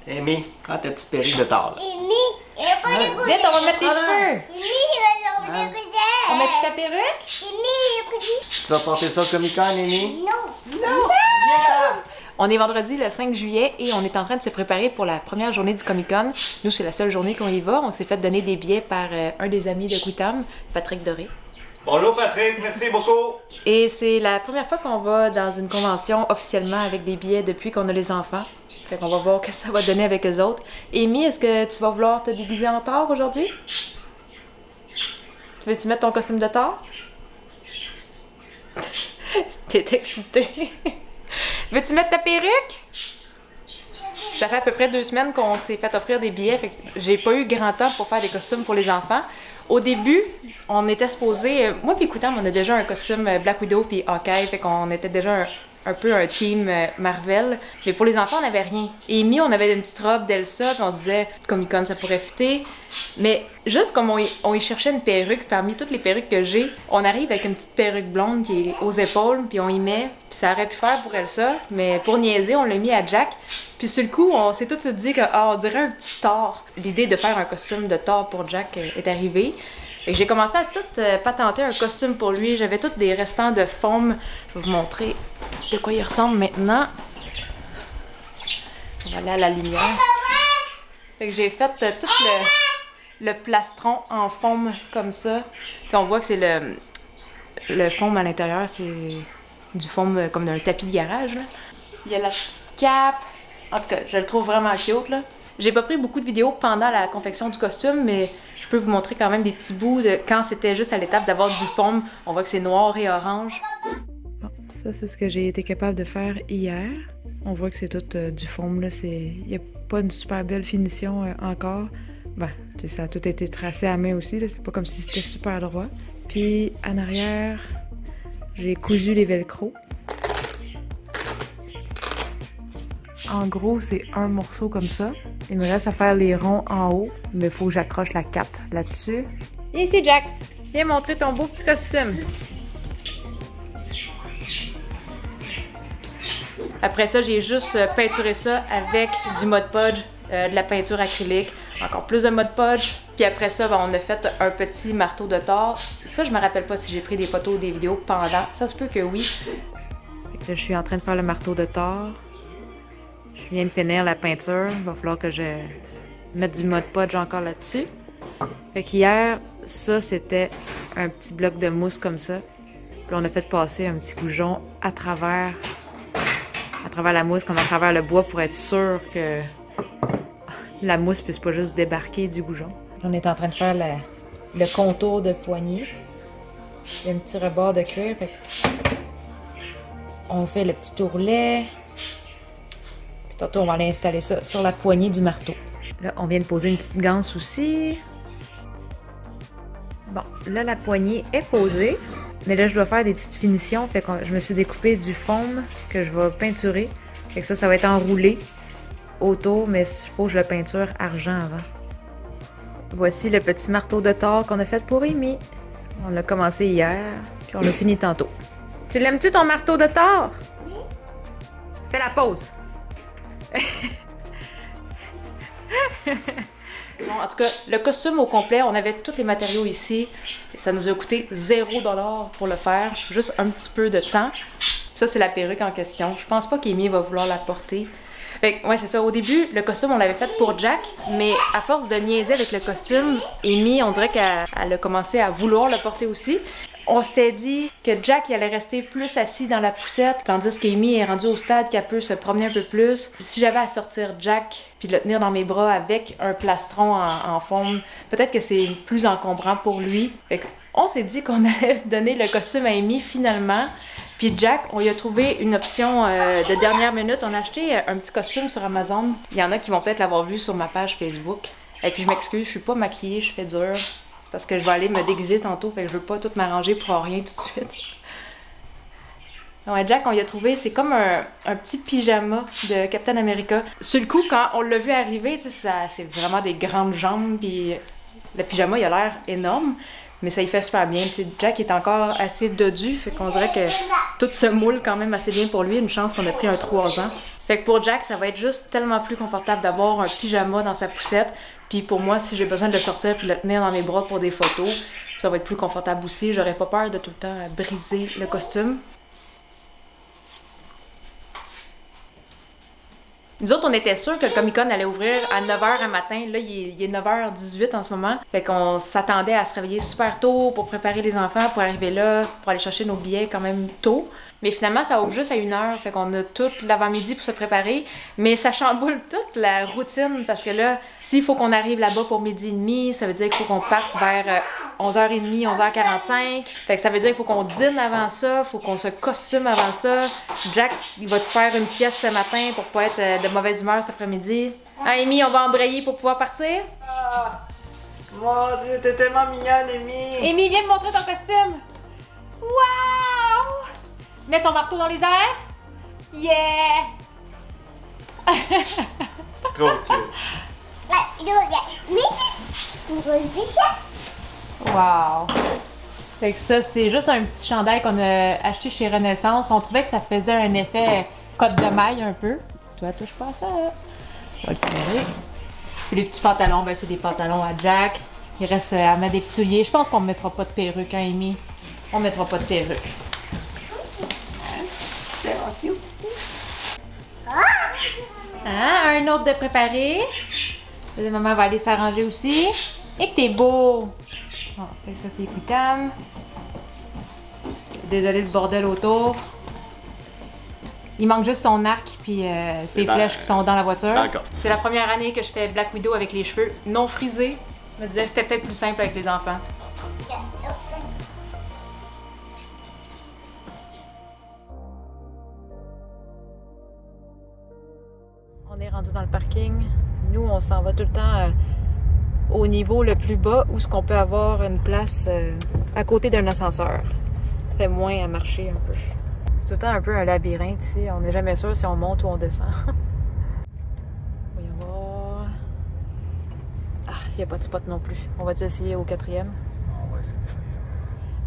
Amy, prends ta petite perruque de tard. Vite, on va mettre tes cheveux. On met ta perruque? Tu vas porter ça au Comic-Con, Amy? Non! On est vendredi le 5 juillet et on est en train de se préparer pour la première journée du Comic-Con. Nous, c'est la seule journée qu'on y va. On s'est fait donner des billets par un des amis de Quitam, Patrick Doré. Bonjour Patrick, merci beaucoup. Et c'est la première fois qu'on va dans une convention officiellement avec des billets depuis qu'on a les enfants. Fait qu'on va voir ce que ça va donner avec eux autres. Amy, est-ce que tu vas vouloir te déguiser en Thor aujourd'hui? Veux-tu mettre ton costume de Thor? T'es excitée. Veux-tu mettre ta perruque? Ça fait à peu près 2 semaines qu'on s'est fait offrir des billets, fait que j'ai pas eu grand temps pour faire des costumes pour les enfants. Au début, on était supposé, moi puis Quitam, on a déjà un costume Black Widow puis Hawkeye, fait qu'on était déjà un peu un team Marvel, mais pour les enfants, on n'avait rien. Et Amy, on avait une petite robe d'Elsa, puis on se disait, Comic-Con, ça pourrait fitter. Mais juste comme on y cherchait une perruque, parmi toutes les perruques que j'ai, on arrive avec une petite perruque blonde qui est aux épaules, puis on y met, puis ça aurait pu faire pour Elsa, mais pour niaiser, on l'a mis à Jack. Puis sur le coup, on s'est tous dit que, on dirait un petit Thor. L'idée de faire un costume de Thor pour Jack est arrivée. Et j'ai commencé à tout patenter un costume pour lui. J'avais tous des restants de foam. Je vais vous montrer de quoi il ressemble maintenant. On va aller à la lumière. Fait que j'ai fait tout le plastron en foam comme ça. T'sais, on voit que c'est le foam à l'intérieur, c'est du foam comme d'un tapis de garage, là. Il y a la petite cape. En tout cas, je le trouve vraiment cute, là. J'ai pas pris beaucoup de vidéos pendant la confection du costume, mais je peux vous montrer quand même des petits bouts de quand c'était juste à l'étape d'avoir du foam. On voit que c'est noir et orange. Bon, ça, c'est ce que j'ai été capable de faire hier. On voit que c'est tout du foam, là. Il n'y a pas une super belle finition encore. Ben, ça a tout été tracé à main aussi, là. C'est pas comme si c'était super droit. Puis, en arrière, j'ai cousu les velcro. En gros, c'est un morceau comme ça. Il me reste à faire les ronds en haut, mais il faut que j'accroche la cape là-dessus. Viens ici, Jack. Viens montrer ton beau petit costume. Après ça, j'ai juste peinturé ça avec du Mod Podge, de la peinture acrylique, encore plus de Mod Podge. Puis après ça, ben, on a fait un petit marteau de Thor. Ça, je me rappelle pas si j'ai pris des photos ou des vidéos pendant. Ça se peut que oui. Là, je suis en train de faire le marteau de Thor. Je viens de finir la peinture. Il va falloir que je mette du Mod Podge encore là-dessus. Fait qu'hier, ça, c'était un petit bloc de mousse comme ça. Puis on a fait passer un petit goujon à travers la mousse, comme à travers le bois, pour être sûr que la mousse puisse pas juste débarquer du goujon. On est en train de faire le contour de poignée. Il y a un petit rebord de cuir. Fait que on fait le petit ourlet. Tantôt, on va aller installer ça sur la poignée du marteau. Là, on vient de poser une petite ganse aussi. Bon, là, la poignée est posée. Mais là, je dois faire des petites finitions. Fait que je me suis découpé du foam que je vais peinturer. Fait que ça va être enroulé autour, mais il faut que je le peinture argent avant. Voici le petit marteau de Thor qu'on a fait pour Amy. On l'a commencé hier, puis on l'a fini tantôt. Tu l'aimes-tu, ton marteau de Thor? Oui. Fais la pause. Bon, en tout cas, le costume au complet, on avait tous les matériaux ici. Ça nous a coûté 0$ pour le faire, juste un petit peu de temps. Ça, c'est la perruque en question. Je pense pas qu'Amy va vouloir la porter. Fait que, ouais, c'est ça. Au début, le costume, on l'avait fait pour Jack, mais à force de niaiser avec le costume, Amy, on dirait qu'elle a commencé à vouloir le porter aussi. On s'était dit que Jack il allait rester plus assis dans la poussette, tandis qu'Amy est rendue au stade qu'elle peut se promener un peu plus. Si j'avais à sortir Jack puis le tenir dans mes bras avec un plastron en foam, peut-être que c'est plus encombrant pour lui. Fait qu'on s'est dit qu'on allait donner le costume à Amy finalement. Puis Jack, on lui a trouvé une option de dernière minute. On a acheté un petit costume sur Amazon. Il y en a qui vont peut-être l'avoir vu sur ma page Facebook. Et puis je m'excuse, je suis pas maquillée, je fais dur. Parce que je vais aller me déguiser tantôt, fait que je veux pas tout m'arranger pour rien tout de suite. Ouais, Jack, on y a trouvé, c'est comme un petit pyjama de Captain America. Sur le coup, quand on l'a vu arriver, tu sais, c'est vraiment des grandes jambes, puis le pyjama, il a l'air énorme, mais ça y fait super bien. Tu sais, Jack est encore assez dodu, fait qu'on dirait que tout se moule quand même assez bien pour lui. Une chance qu'on a pris un 3 ans. Fait que pour Jack, ça va être juste tellement plus confortable d'avoir un pyjama dans sa poussette. Puis pour moi, si j'ai besoin de le sortir puis le tenir dans mes bras pour des photos, ça va être plus confortable aussi. J'aurais pas peur de tout le temps briser le costume. Nous autres, on était sûrs que le Comic-Con allait ouvrir à 9h un matin. Là, il est 9h18 en ce moment. Fait qu'on s'attendait à se réveiller super tôt pour préparer les enfants, pour arriver là, pour aller chercher nos billets quand même tôt. Mais finalement, ça ouvre juste à 1h. Fait qu'on a tout l'avant-midi pour se préparer. Mais ça chamboule toute la routine parce que là, s'il faut qu'on arrive là-bas pour 12h30, ça veut dire qu'il faut qu'on parte vers 11h30, 11h45. Fait que ça veut dire qu'il faut qu'on dîne avant ça, il faut qu'on se costume avant ça. Jack, il va te faire une sieste ce matin pour pas être de mauvaise humeur cet après-midi. Ah, Amy, on va embrayer pour pouvoir partir? Ah, mon Dieu, t'es tellement mignonne, Amy! Amy, viens me montrer ton costume! Wow! Mets ton marteau dans les airs! Yeah! Trop cute! Wow! Fait que ça, c'est juste un petit chandail qu'on a acheté chez Renaissance. On trouvait que ça faisait un effet cotte de maille un peu. Toi, touche pas à ça! On va le serrer. Puis les petits pantalons, ben c'est des pantalons à Jack. Il reste à mettre des petits souliers. Je pense qu'on ne mettra pas de perruque, hein, Amy? On mettra pas de perruque. C'est cute! Ah, un autre de préparé. Maman va aller s'arranger aussi. Et que t'es beau! Bon, fait que ça c'est écoutable. Désolé le bordel autour. Il manque juste son arc puis ses flèches qui sont dans la voiture. D'accord. C'est la première année que je fais Black Widow avec les cheveux non frisés. Je me disais que c'était peut-être plus simple avec les enfants. On est rendu dans le parking. Nous, on s'en va tout le temps au niveau le plus bas où ce qu'on peut avoir une place à côté d'un ascenseur. Ça fait moins à marcher un peu. C'est tout le temps un peu un labyrinthe ici. On n'est jamais sûr si on monte ou on descend. Voyons voir. Ah, il n'y a pas de spot non plus. On va essayer au 4e. On va essayer.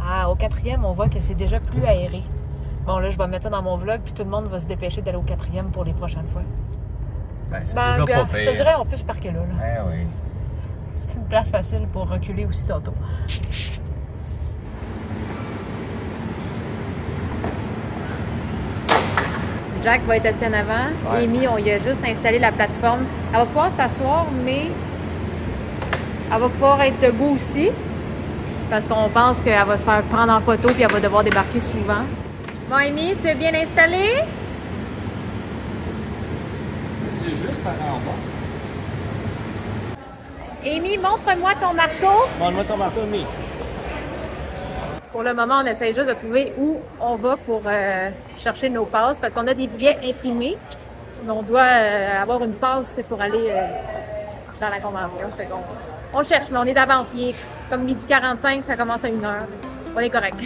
Ah, au 4e, on voit que c'est déjà plus aéré. Bon, là, je vais mettre ça dans mon vlog, puis tout le monde va se dépêcher d'aller au 4e pour les prochaines fois. Ben, c'est Ben, déjà gars, pas je pire. te dirais, on peut se parquer là. Eh oui. C'est une place facile pour reculer aussi tantôt. Jack va être assis en avant. Ouais. Amy, on y a juste installé la plateforme. Elle va pouvoir s'asseoir, mais elle va pouvoir être debout aussi. Parce qu'on pense qu'elle va se faire prendre en photo puis elle va devoir débarquer souvent. Bon, Amy, tu es bien installée? C'est juste par en bas. Amy, montre-moi ton marteau. Montre-moi ton marteau, Amy. Pour le moment, on essaie juste de trouver où on va pour chercher nos passes parce qu'on a des billets imprimés. Mais on doit avoir une passe pour aller dans la convention. Fait qu'on on cherche, mais on est d'avance. Il est comme 12h45, ça commence à 1h. On est correct.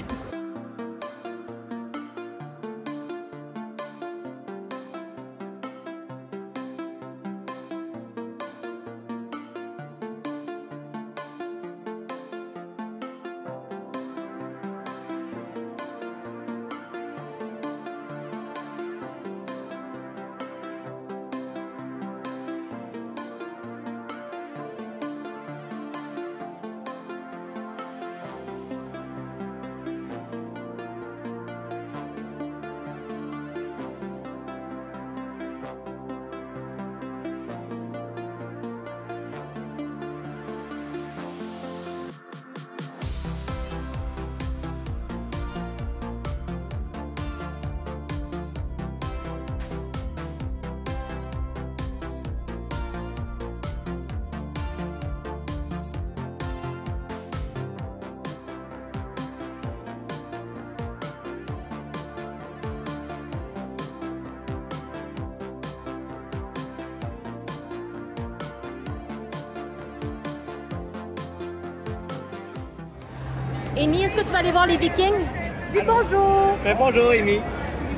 Amy, est-ce que tu vas aller voir les Vikings? Dis bonjour! Fais bonjour, Amy.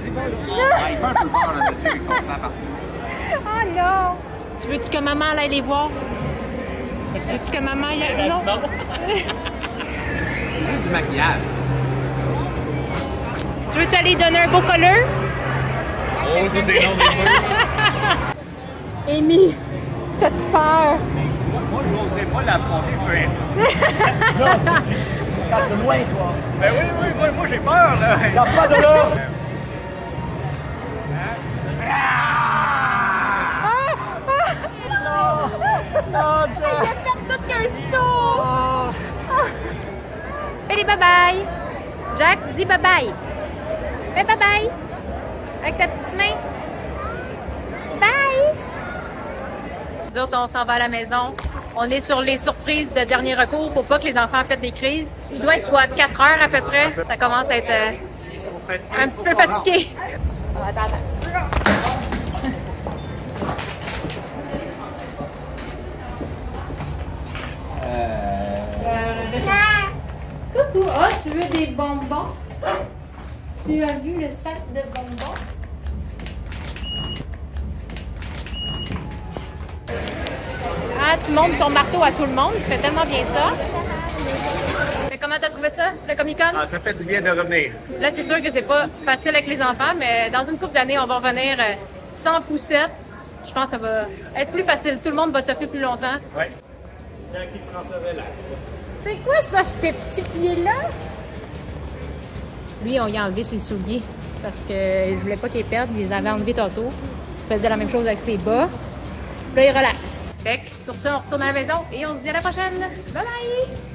Dis bonjour. Ah, il fait un peu peur, le monsieur, avec son sang partout. Ah non! Tu veux-tu que maman aille les voir? Tu veux-tu que maman aille... Non? C'est juste du maquillage. Tu veux-tu aller donner un beau collant? Oh, ça c'est non, c'est sûr. Amy, t'as-tu peur? Moi, je n'oserais pas l'affronter, je peux être. Non, tu casses de loin, toi. Ben oui, moi j'ai peur, là. T'as pas de l'heure. Il a fait tout qu'un saut! Fais bye bye! Jack, dis bye bye! Fais bye bye! Avec ta petite main! Bye! Nous autres, on s'en va à la maison. On est sur les surprises de dernier recours pour pas que les enfants fassent des crises. Il doit être quoi, 4 heures à peu près? Ça commence à être un petit peu fatigué. Oh, attends. Coucou! Oh, tu veux des bonbons? Tu as vu le sac de bonbons? Ah, tu montres ton marteau à tout le monde, tu fais tellement bien ça. Mais comment t'as trouvé ça, le Comic-Con? Ah, ça fait du bien de revenir. Là, c'est sûr que c'est pas facile avec les enfants, mais dans une couple d'années, on va revenir sans poussette. Je pense que ça va être plus facile. Tout le monde va toffer plus longtemps. Oui. Quand il prend ça relax. C'est quoi ça, ces petits pieds-là? Lui, on lui a enlevé ses souliers parce que je voulais pas qu'il perde. Il les avait enlevés tantôt. Il faisait la même chose avec ses bas. Là, il relaxe. Fait que, sur ça, on retourne à la maison et on se dit à la prochaine. Bye bye!